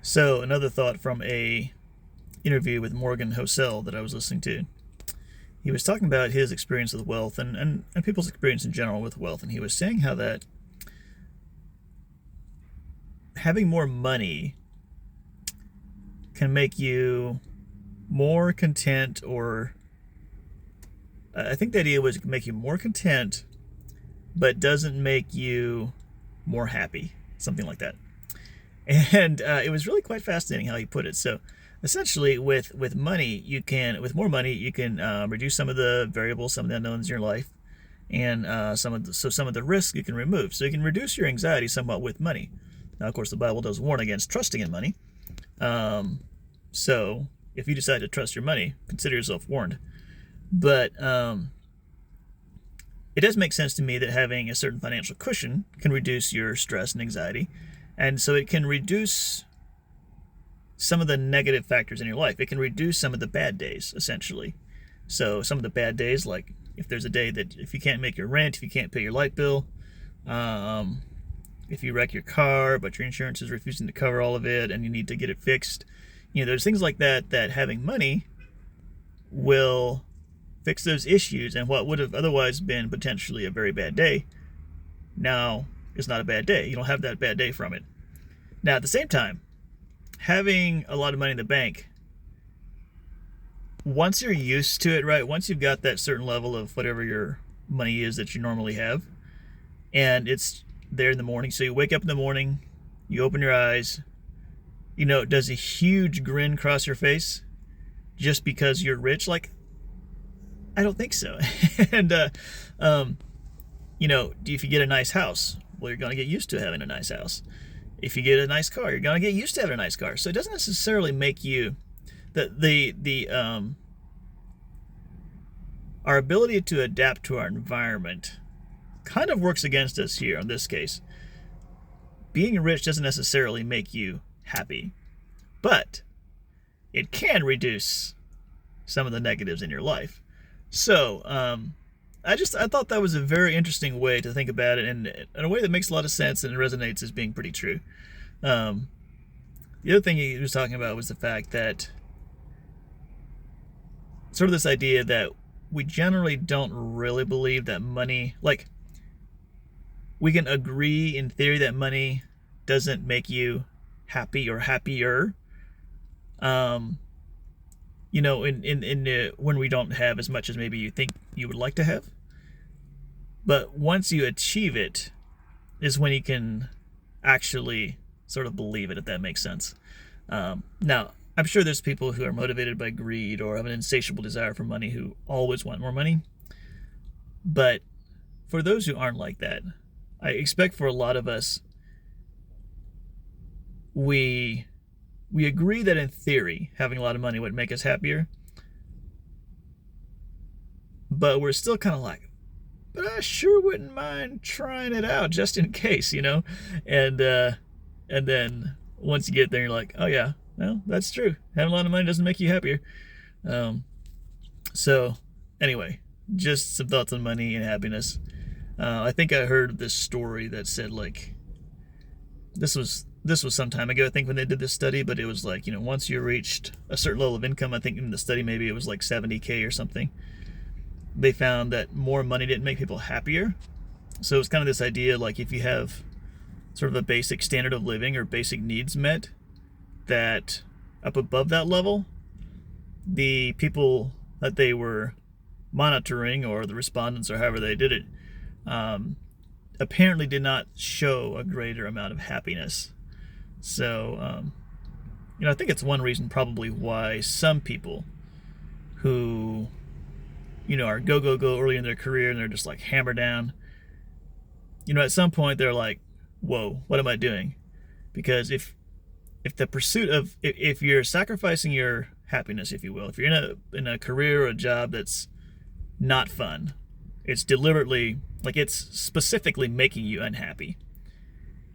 So another thought from a interview with Morgan Housel that I was listening to. He was talking about his experience with wealth and people's experience in general with wealth, and he was saying how that having more money can make you more content, or I think the idea was make you more content, but doesn't make you more happy, something like that. And it was really quite fascinating how he put it. So essentially, with money, with more money you can reduce some of the variables, some of the unknowns in your life, and some of the risk you can remove. So you can reduce your anxiety somewhat with money. Now, of course, the Bible does warn against trusting in money. So if you decide to trust your money, consider yourself warned. But it does make sense to me that having a certain financial cushion can reduce your stress and anxiety. And so it can reduce some of the negative factors in your life. It can reduce some of the bad days, essentially. So some of the bad days, like if there's a day that if you can't make your rent, if you can't pay your light bill, if you wreck your car, but your insurance is refusing to cover all of it and you need to get it fixed, there's things like that having money will fix those issues, and what would have otherwise been potentially a very bad day now is not a bad day. You don't have that bad day from it. Now, at the same time, having a lot of money in the bank, once you're used to it, right? Once you've got that certain level of whatever your money is that you normally have, and it's there in the morning. So you wake up in the morning, you open your eyes, does a huge grin cross your face just because you're rich? Like, I don't think so. And, if you get a nice house, well, you're going to get used to having a nice house. If you get a nice car, you're going to get used to having a nice car. So it doesn't necessarily make you our ability to adapt to our environment kind of works against us here in this case. Being rich doesn't necessarily make you happy, but it can reduce some of the negatives in your life. So I thought that was a very interesting way to think about it, and in a way that makes a lot of sense and resonates as being pretty true. The other thing he was talking about was the fact that sort of this idea that we generally don't really believe that money, like, we can agree in theory that money doesn't make you happy or happier. When we don't have as much as maybe you think you would like to have. But once you achieve it is when you can actually sort of believe it, if that makes sense. Now, I'm sure there's people who are motivated by greed or have an insatiable desire for money who always want more money. But for those who aren't like that, I expect for a lot of us, we agree that in theory, having a lot of money would make us happier. But we're still kind of like, but I sure wouldn't mind trying it out just in case, And then once you get there, you're like, oh yeah, well, that's true. Having a lot of money doesn't make you happier. So anyway, just some thoughts on money and happiness. I think I heard this story that said, like, this was some time ago, I think, when they did this study, but it was like, once you reached a certain level of income, I think in the study maybe it was like 70K or something, they found that more money didn't make people happier. So it's kind of this idea, like, if you have sort of a basic standard of living or basic needs met, that up above that level, the people that they were monitoring, or the respondents, or however they did it, apparently did not show a greater amount of happiness. So, I think it's one reason probably why some people who, are go early in their career and they're just like hammer down, at some point they're like, whoa, what am I doing? Because if the pursuit of, if you're sacrificing your happiness, if you will, if you're in a career or a job that's not fun, it's deliberately, like, it's specifically making you unhappy,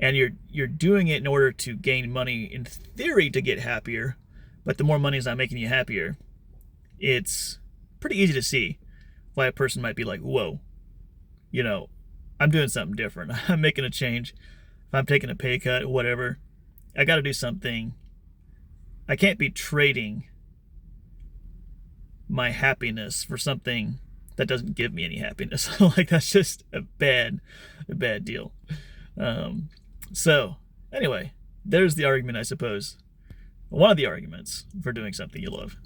and you're doing it in order to gain money in theory to get happier, but the more money is not making you happier, it's pretty easy to see why a person might be like, whoa, I'm doing something different. I'm making a change. If I'm taking a pay cut or whatever, I got to do something I can't be trading my happiness for something that doesn't give me any happiness. Like, that's just a bad deal. So anyway, there's the argument, I suppose. One of the arguments for doing something you love.